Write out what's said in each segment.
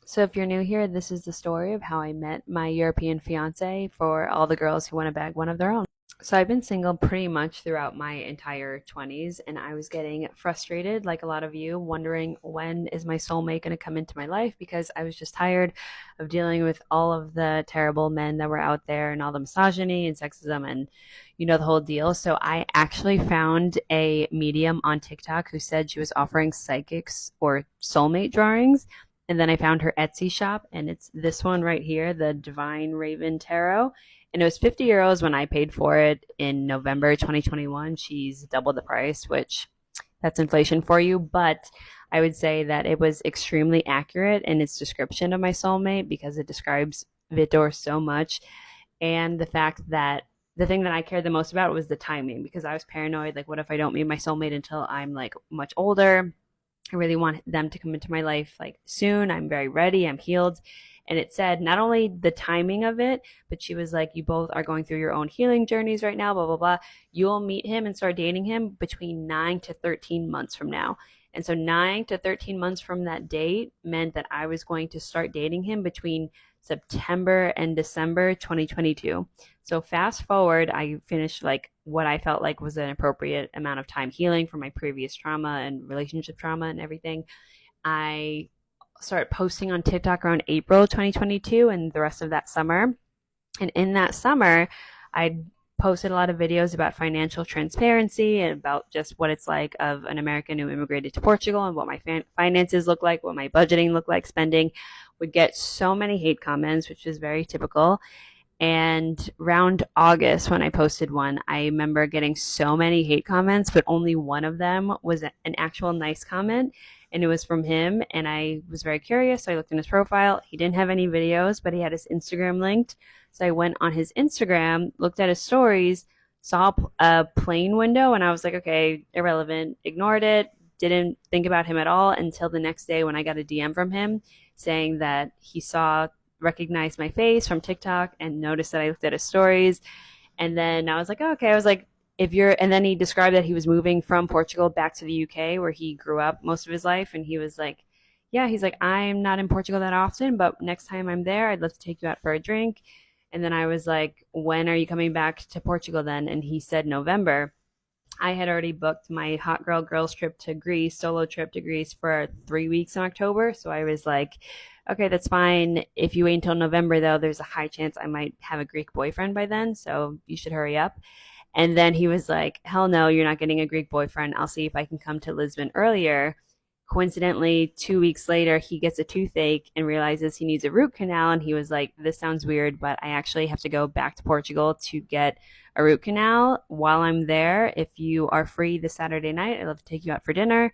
So, if you're new here, this is the story of how I met my European fiance for all the girls who want to bag one of their own. So, I've been single pretty much throughout my entire 20s, and I was getting frustrated, like a lot of you, wondering when is my soulmate going to come into my life because I was just tired of dealing with all of the terrible men that were out there and all the misogyny and sexism and the whole deal. So, I actually found a medium on TikTok who said she was offering psychics or soulmate drawings, and then I found her Etsy shop, and it's this one right here, the Divine Raven Tarot. And it was €50 when I paid for it in November 2021. She's double the price, which that's inflation for you. But I would say that it was extremely accurate in its description of my soulmate because it describes Vitor so much. And the fact that the thing that I cared the most about was the timing because I was paranoid. Like, what if I don't meet my soulmate until I'm like much older? I really want them to come into my life like soon. I'm very ready. I'm healed. And it said not only the timing of it, but she was like, you both are going through your own healing journeys right now, blah, blah, blah. You'll meet him and start dating him between 9 to 13 months from now. And so 9 to 13 months from that date meant that I was going to start dating him between September and December 2022. So fast forward, I finished like what I felt like was an appropriate amount of time healing from my previous trauma and relationship trauma and everything. I started posting on TikTok around April 2022 and the rest of that summer. And in that summer, I posted a lot of videos about financial transparency and about just what it's like of an American who immigrated to Portugal and what my finances look like, what my budgeting looked like, spending. Would get so many hate comments, which is very typical. And around August, when I posted one, I remember getting so many hate comments, but only one of them was an actual nice comment. And it was from him. And I was very curious. So I looked in his profile. He didn't have any videos, but he had his Instagram linked. So I went on his Instagram, looked at his stories, saw a plane window, and I was like, okay, irrelevant, ignored it, didn't think about him at all until the next day when I got a DM from him saying that he recognized my face from TikTok and noticed that I looked at his stories. And then I was like, oh, okay. I was like, and then he described that he was moving from Portugal back to the UK where he grew up most of his life. And he was like, yeah, he's like, I'm not in Portugal that often, but next time I'm there, I'd love to take you out for a drink. And then I was like, when are you coming back to Portugal then? And he said November. I had already booked my hot girls trip to Greece, solo trip to Greece for 3 weeks in October. So I was like, okay, that's fine. If you wait until November, though, there's a high chance I might have a Greek boyfriend by then. So you should hurry up. And then he was like, hell no, you're not getting a Greek boyfriend. I'll see if I can come to Lisbon earlier. Coincidentally, 2 weeks later, he gets a toothache and realizes he needs a root canal. And he was like, this sounds weird, but I actually have to go back to Portugal to get a root canal. While I'm there, if you are free this Saturday night, I'd love to take you out for dinner.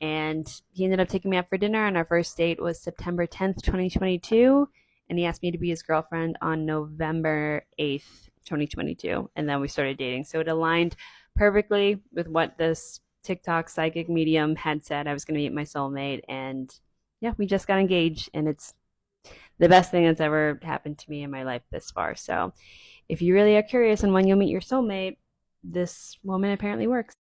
And he ended up taking me out for dinner, and our first date was September 10th, 2022. And he asked me to be his girlfriend on November 8th, 2022. And then we started dating. So it aligned perfectly with what this TikTok psychic medium had said I was going to meet my soulmate. And yeah, we just got engaged, and it's the best thing that's ever happened to me in my life this far. So if you really are curious on when you'll meet your soulmate, this woman apparently works.